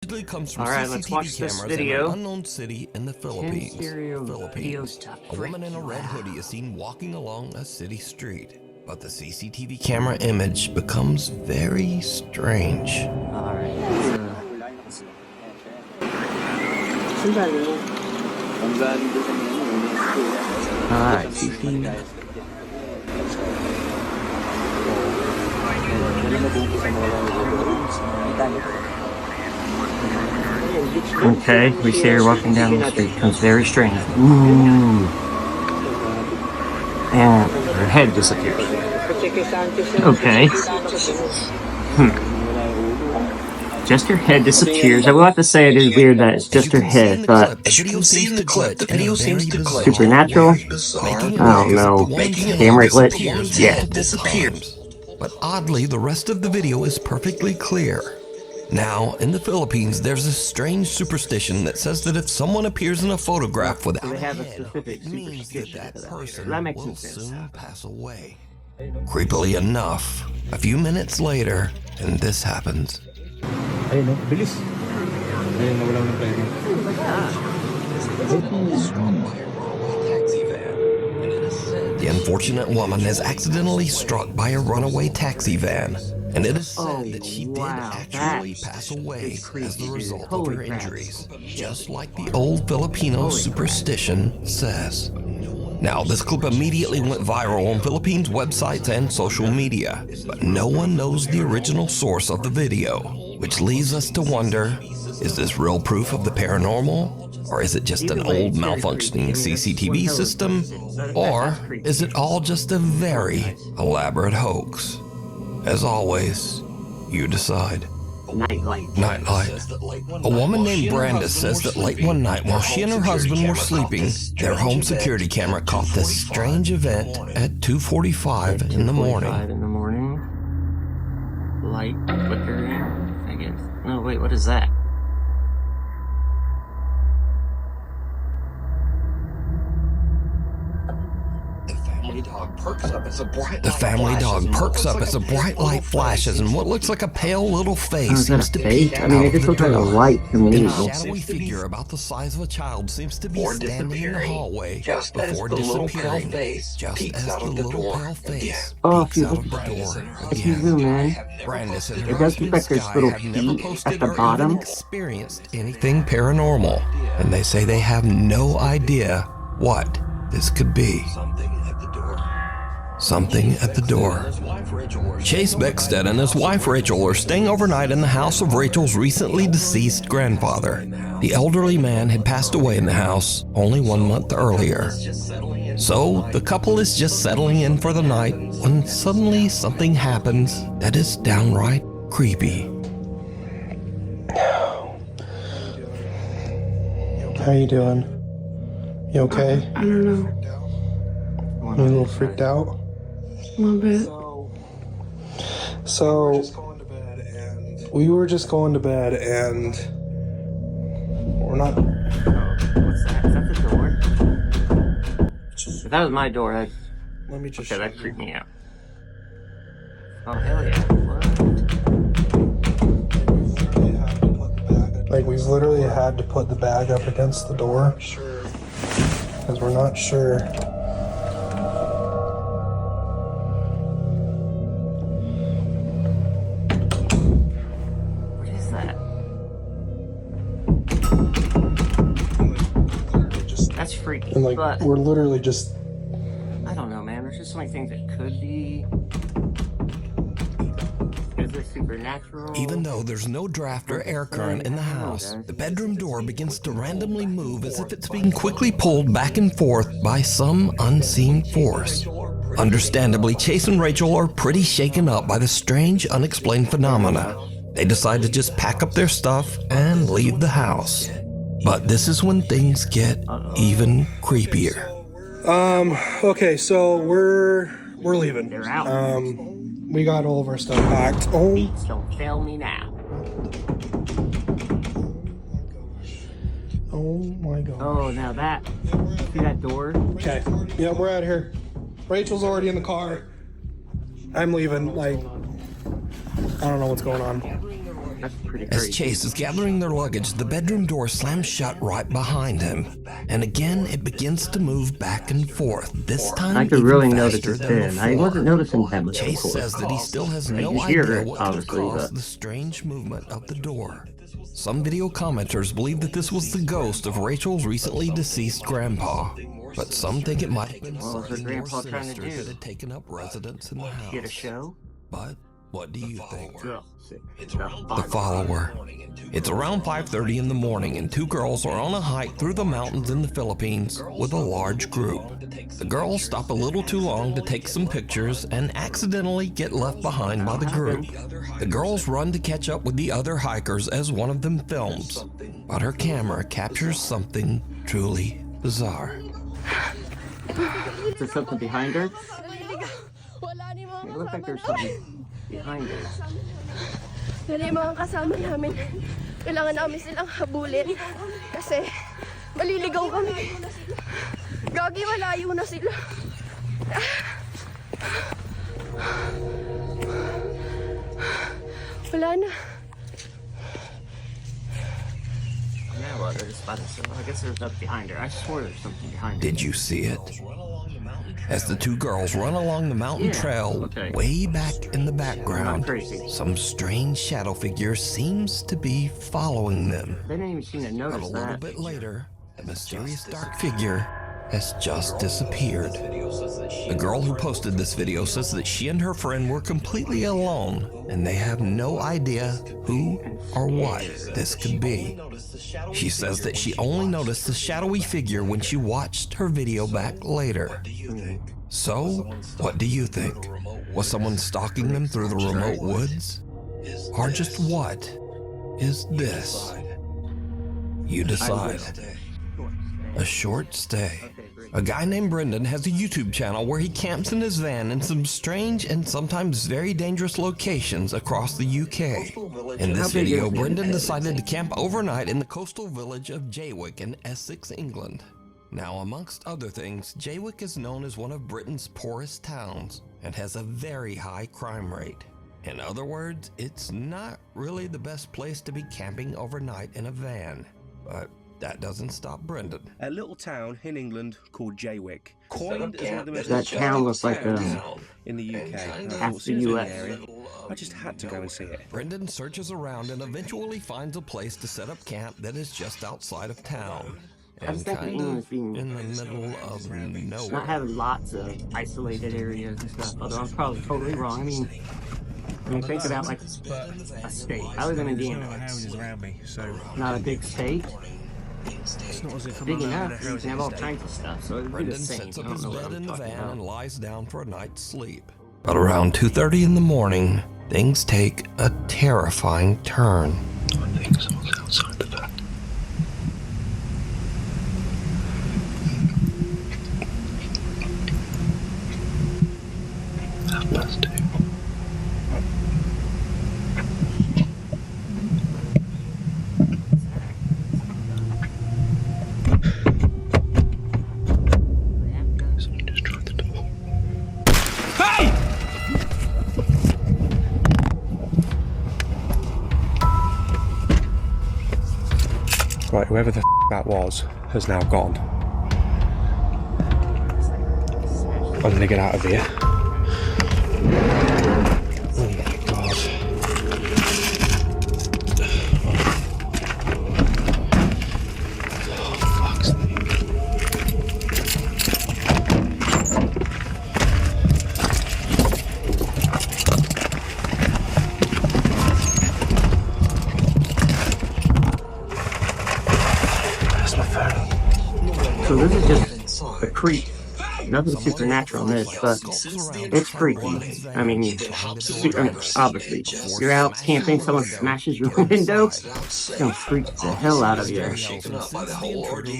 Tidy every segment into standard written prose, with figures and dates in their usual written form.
allegedly comes from Alright, let's watch CCTV this cameras in video. an unknown city in the Philippines. Video stuff. A woman in a red hoodie is seen walking along a city street, but the CCTV camera image becomes very strange. Alright, okay, we see her walking down the street. Becomes very strange. Ooh. And her head disappears. Okay. Just her head disappears. I will have to say it is weird that it's just her head, but The video seems to glitch. supernatural? I don't know. Camera glitch? Yeah. But oddly, the rest of the video is perfectly clear. Now, in the Philippines, there's a strange superstition that says that if someone appears in a photograph without They have a head, specific it means that superstition that for that. person That makes will sense. soon pass away. Creepily enough, a few minutes later, and this happens. Ayun, no? Bilis. Ayun, nawala ng pwede. The unfortunate woman is accidentally struck by a runaway taxi van, and it is said that she did actually pass away as the result of her injuries, just like the old Filipino superstition says. Now, this clip immediately went viral on Philippines websites and social media, but no one knows the original source of the video, which leaves us to wonder, is this real proof of the paranormal? Or is it just an old malfunctioning CCTV system? Or is it all just a very elaborate hoax? As always, you decide. Nightlight. A woman named Brandis says that late one night while she and her husband were sleeping, their home security camera caught this strange event at 2:45 in the morning. Light flickering, I guess. No, wait, what is that? The family dog perks up as a bright light flashes and what looks like a pale little face seems to peek out of the door. light to me. Then a shadowy figure about the size of a child seems to be standing in the hallway before disappearing, just as the little pale face peeks out of the door If you again. zoom in, Brandis and it her does husband look like there's Sky little have never feet posted at the or even bottom. experienced anything paranormal, and they say they have no idea what this could be. Something at the door. Chase Beckstead and his wife Rachel are staying overnight in the house of Rachel's recently deceased grandfather. The elderly man had passed away in the house only 1 month earlier. So the couple is just settling in for the night when suddenly something happens that is downright creepy. How you doing? You okay? I don't know. You a little freaked out? A little bit. So, we were just going to bed and we're not... What's that? Is that the door? If that was my door, Let me just okay, show that you. creeped me out. Oh, hell yeah. What? Like, we've literally had to put the bag up against the door because we're not sure. What is that? That's freaky, And, like, but we're literally just... I don't know, man. There's just so many things that could be. Is there supernatural? Even though there's no draft or air current in the house, the bedroom door begins to randomly move as if it's being quickly pulled back and forth by some unseen force. Understandably, Chase and Rachel are pretty shaken up by the strange, unexplained phenomena. They decide to just pack up their stuff and leave the house. But this is when things get even creepier. Okay, so we're leaving. They're out. We got all of our stuff packed. Oh, Beats don't fail me now. oh my god. Oh, now that. See that door? Okay, yeah, we're out here. Rachel's already in the car. I'm leaving, like, I don't know what's going on. That's pretty As crazy. Chase is gathering their luggage, the bedroom door slams shut right behind him. And again, it begins to move back and forth, this time I could even really notice faster it's than thin. I before. wasn't noticing that much Chase before. says that he still has I no just hear idea it, what could have obviously, caused but- the strange movement of the door. Some video commenters believe that this was the ghost of Rachel's recently deceased grandpa, but some think it might have been What was her something more grandpa trying to sinister do? that had taken up residence in the house. Get a show? But what do you think? Girl, sick. The Follower. It's around 5:30 in the morning and two girls are on a hike through the mountains in the Philippines with a large group. The girls stop a little too long to take some pictures and accidentally get left behind by the group. The girls run to catch up with the other hikers as one of them films, but her camera captures something truly bizarre. Is there something behind her? Wala ni mga It looked like there's something behind her. Dali mga kasama namin. Kailangan namin silang habulin. Kasi maliligaw kami. Gagi, malayo na sila. Wala na. Yeah, well, there's about so I guess there's nothing behind her. I swore there's something behind her. Did you see it? As the two girls run along the mountain Yeah, trail, okay. way back in the background, Not crazy. some strange shadow figure seems to be following them. They didn't even seem to But a notice little that. bit later, the mysterious dark figure has just disappeared. The girl who posted this video says that she and her friend were completely alone and they have no idea who or what this could be. She says that she only noticed the shadowy figure when she watched her video back later. So, what do you think? Was someone stalking them through the remote woods? Or just what is this? You decide. A short stay. A guy named Brendan has a YouTube channel where he camps in his van in some strange and sometimes very dangerous locations across the UK. In this video, Brendan decided to camp overnight in the coastal village of Jaywick in Essex, England. Now, amongst other things, Jaywick is known as one of Britain's poorest towns and has a very high crime rate. In other words, it's not really the best place to be camping overnight in a van. But that doesn't stop Brendan. A little town in England called Jaywick, coined as one of the most That town looks like in the UK. And I half thought, the since we're in US. the area, I just had to go and see it. Brendan searches around and eventually finds a place to set up camp that is just outside of town. I was And thinking kind England was of being in the middle of not nowhere. having lots of isolated areas and stuff, although I'm probably totally wrong. I mean, when you think about like a state, I live in Indiana, houses around me, so not a big state, it's not as if I'm big alone enough, in a you house. can have all kinds of stuff, so it'd be the Brendan same. sets I up don't his know what bed I'm in the talking van about. and lies down for a night's sleep. But around 2:30 in the morning, things take a terrifying turn. I think someone's outside the van. That must do. Someone just tried the door. Right, whoever the that was has now gone. I'm gonna get out of here. Oh my god. Oh, fuck's sake. Where's my phone? So this is just a creep. Nothing supernatural in this, but it's freaky. I mean, obviously, you're out camping, someone smashes your window, it's gonna freak the hell out of you.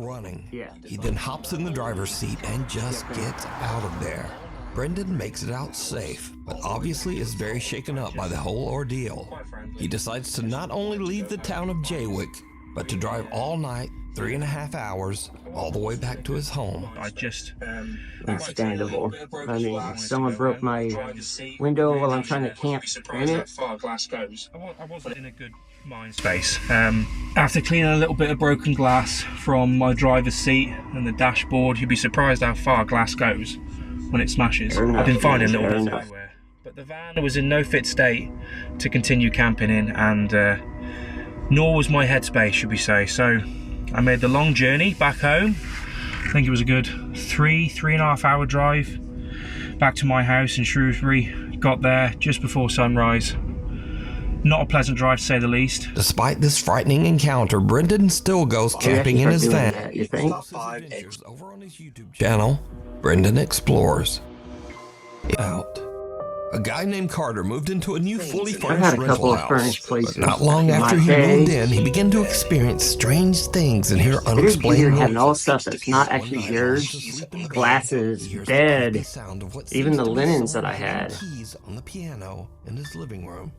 Running. Yeah. He then hops in the driver's seat and just gets out of there. Brendan makes it out safe, but obviously is very shaken up by the whole ordeal. He decides to not only leave the town of Jaywick, but to drive all night 3.5 hours all the way back to his home. I just Understandable. I mean, if someone broke my window while I'm trying to camp in it. I wasn't in a good mind space. After cleaning a little bit of broken glass from my driver's seat and the dashboard, you'd be surprised how far glass goes when it smashes. I've been finding little bits everywhere. But the van was in no fit state to continue camping in, and nor was my headspace, should we say. So I made the long journey back home. I think it was a good 3.5 hour drive back to my house in Shrewsbury. Got there just before sunrise. Not a pleasant drive, to say the least. Despite this frightening encounter, Brendan still goes camping in his van. That, you think? Over on his YouTube channel, Brendan Explores. Out. A guy named Carter moved into a new fully furnished rental house. But not long after he moved in, he began to experience strange things and hear unexplained noises. Having all stuff that's not actually yours, glasses, bed, even the linens that I had. Keys on the piano in his living room.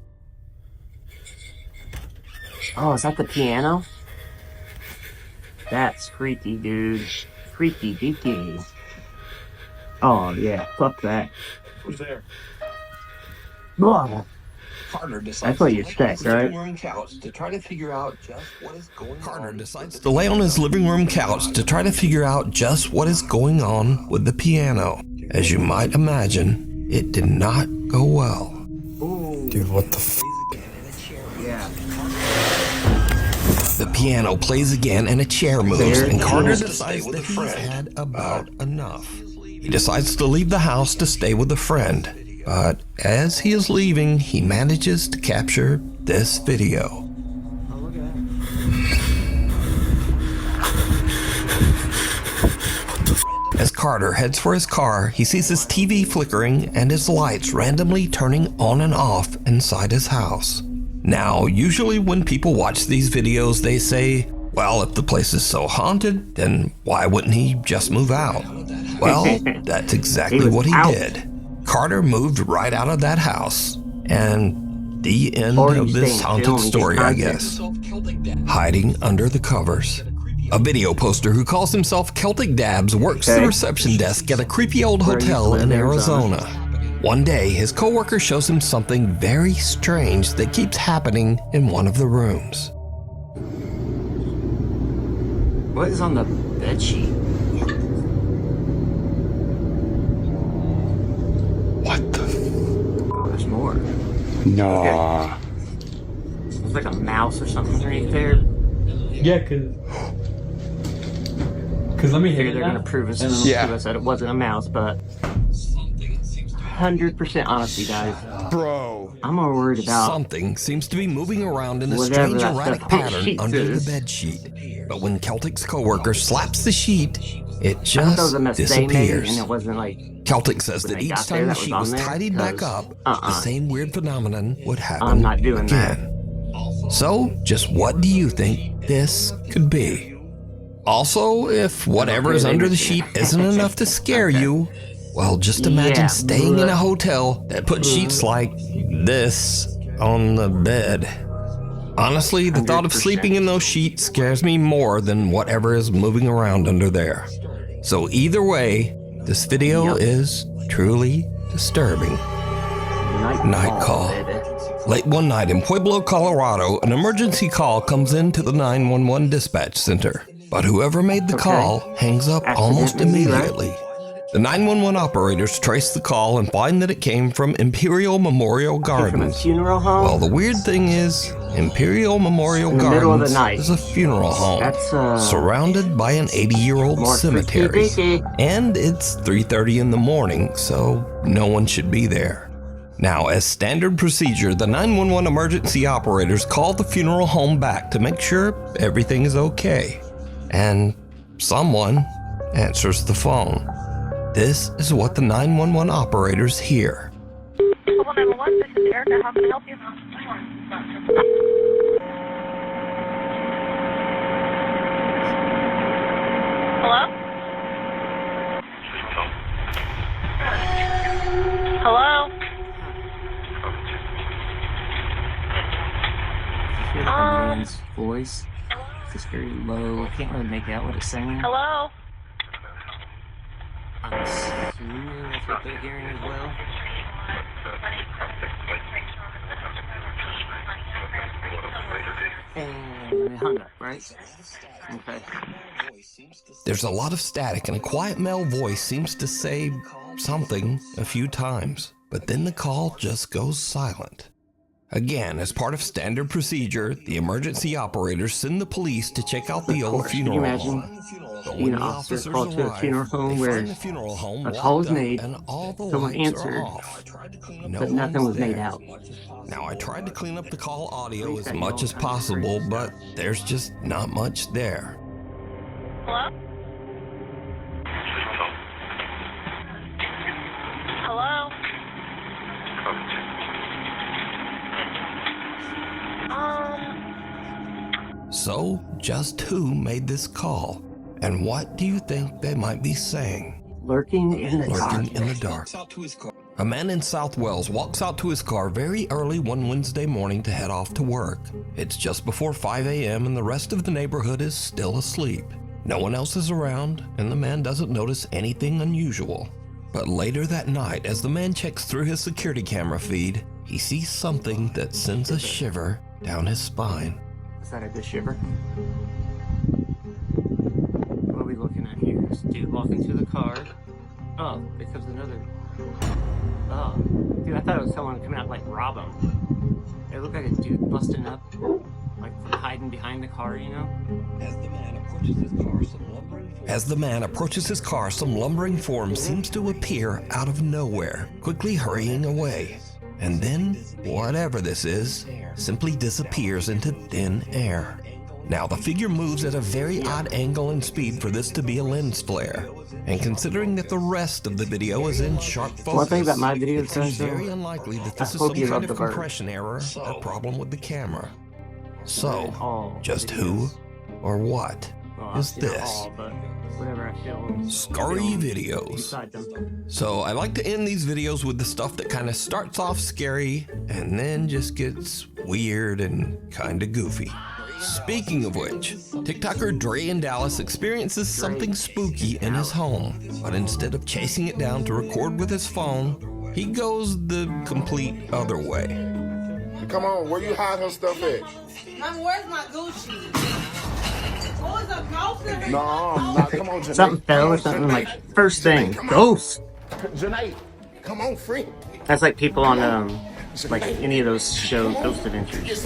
Oh, is that the piano? That's creepy, dude. Creepy deaky. Oh yeah, fuck that. Who's there? Blah. Carter That's what you expect, right? Carter decides to lay on his living room couch to try to figure out just what is going on with the piano. As you might imagine, it did not go well. Ooh. Dude, what the f? Yeah. The piano plays again and a chair moves, and Carter decides that he's had about enough. He decides to leave the house to stay with a friend. But as he is leaving, he manages to capture this video. As Carter heads for his car, he sees his TV flickering and his lights randomly turning on and off inside his house. Now, usually when people watch these videos, they say, well, if the place is so haunted, then why wouldn't he just move out? Well, that's exactly what he did. Carter moved right out of that house. And the end of this haunted story, I guess. Hiding under the covers. A video poster who calls himself Celtic Dabs works the reception desk at a creepy old hotel in Arizona. One day, his coworker shows him something very strange that keeps happening in one of the rooms. What is on the bed sheet? What the? Oh, there's more. No. Okay. There's like a mouse or something underneath there. Yeah, cause let me hear They're gonna prove us that it wasn't a mouse, but 100% honesty, guys. Bro. I'm more worried about something seems to be moving around in a whatever strange that erratic stuff on the pattern sheet under is. the bed sheet. But when Celtic's coworker slaps the sheet, it I thought that was just a mess they made, and disappears. it wasn't like Celtic says when that they each got there, time the that was sheet on was there, tidied back because, up, the same weird phenomenon would happen I'm not doing again. So, just what do you think this could be? Also, if whatever is under the sheet isn't enough to scare you, well, just imagine staying in a hotel that puts sheets like this on the bed. Honestly, the thought of sleeping in those sheets scares me more than whatever is moving around under there. So either way, this video is truly disturbing. Night call. Late one night in Pueblo, Colorado, an emergency call comes into the 911 dispatch center. But whoever made the call hangs up almost immediately. The 911 operators trace the call and find that it came from Imperial Memorial Gardens. Funeral home? Well, the weird thing is, Imperial Memorial Gardens is a funeral home surrounded by an 80-year-old cemetery. And it's 3:30 in the morning, so no one should be there. Now, as standard procedure, the 911 emergency operators call the funeral home back to make sure everything is okay. And someone answers the phone. This is what the 911 operators hear. 911, this is Erica. How can I help you? Hello? Hello? Man's voice. just very low. I can't really make out what it's saying. Hello? I'm assuming that's what they're hearing as well. And they hung up, right? Okay. There's a lot of static and a quiet male voice seems to say something a few times, but then the call just goes silent. Again, as part of standard procedure, the emergency operators send the police to check out the old funeral home. But when the officers called to a arrive, funeral home they where find the funeral home a call was locked up made, and all the someone lights answered, are off. No but nothing one's was made there. out. Now, I tried to clean up the call audio as much as possible, but there's just not much there. Hello? Hello? So, just who made this call? And what do you think they might be saying? Lurking in the dark. Lurking in the dark. A man in South Wales walks out to his car very early one Wednesday morning to head off to work. It's just before 5 a.m. and the rest of the neighborhood is still asleep. No one else is around, and the man doesn't notice anything unusual. But later that night, as the man checks through his security camera feed, he sees something that sends a shiver down his spine. Is that a good shiver? What are we looking at here? This dude walking to the car. Oh, it comes another. Oh, dude, I thought it was someone coming out like rob him. It looked like a dude busting up, like from hiding behind the car, you know? As the man approaches his car, some lumbering form seems to appear out of nowhere, quickly hurrying away. And then, whatever this is, simply disappears into thin air. Now, the figure moves at a very odd angle and speed for this to be a lens flare. And considering that the rest of the video is in sharp focus, One thing about my videos, it's very unlikely that this is some kind of compression error or problem with the camera. So, just who or what is this? Scary videos. So I like to end these videos with the stuff that kind of starts off scary and then just gets weird and kind of goofy. Speaking of which, TikToker Dre in Dallas experiences something spooky in his home, but instead of chasing it down to record with his phone, he goes the complete other way. Come on, where you hide her stuff at? Mom, where's my Gucci? What was a ghost in here? No, come on, Janae. Something fell or something, like, first thing, ghost. Janae, come on, free. That's like people on, like any of those shows, Ghost Adventures.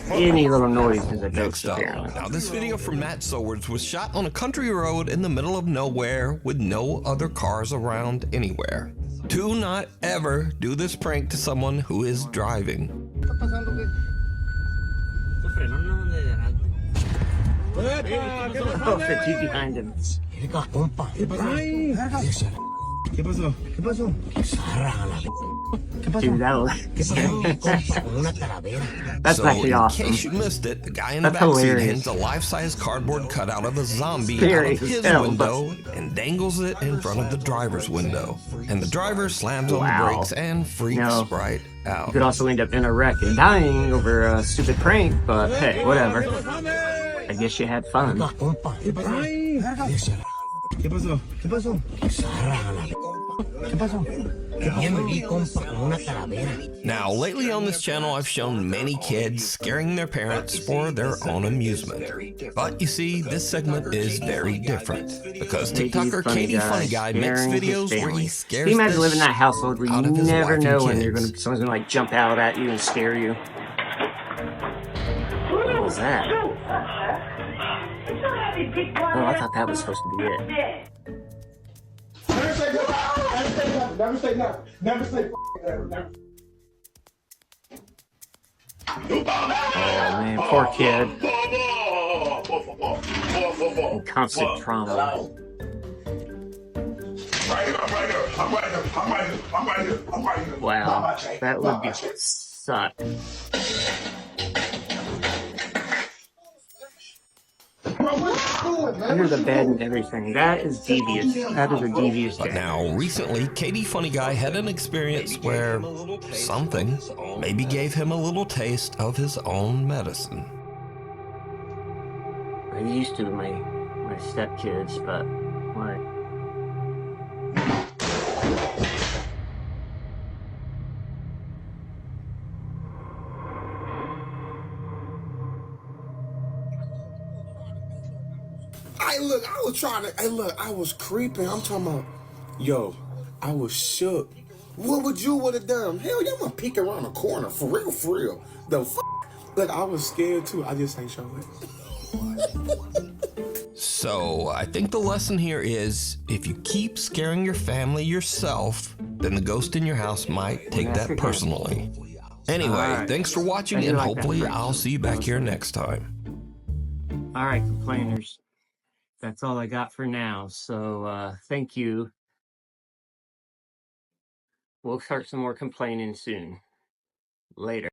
Any little noise is a ghost apparently. Now this video from Matt Sowards was shot on a country road in the middle of nowhere with no other cars around anywhere. Do not ever do this prank to someone who is driving. Oh, the dude behind him. Dude, that's actually awesome. In case you missed it, the guy in the That's backseat hilarious. hands a life-size cardboard cutout of a zombie Scary out of his as hell, window and dangles it in front of the driver's window. And the driver slams on the Wow. brakes and freaks No. right out. You could also end up in a wreck and dying over a stupid prank, but hey, whatever. I guess you had fun. Now, lately on this channel, I've shown many kids scaring their parents for their own amusement. But you see, this segment is very different because TikToker Katie Funny Guy makes videos where he scares Can you imagine the living in that household where out you of his never wife know and when kids. someone's gonna like jump out at you and scare you? What was that? Oh, I thought that was supposed to be it. Never say nothing. Never say nothing. Never say never. Oh man, poor kid. In constant trauma. Wow, that would be suck. Under the bed and everything. That is devious. That is a devious But day. now, recently, Katie Funny Guy had an experience where something maybe gave him a little taste of his own medicine. I used to with my stepkids, but what? Hey, look, I was trying to. Hey, look, I was creeping. I'm talking about, yo, I was shook. What would you would have done? Hell, yeah, I'm gonna peek around the corner for real, for real. The Look, I was scared too. I just ain't showing it. So, I think the lesson here is if you keep scaring your family yourself, then the ghost in your house might take that personally. Anyway, thanks for watching, and hopefully I'll see you back here next time. All right, complainers. That's all I got for now. So, thank you. We'll start some more complaining soon. Later.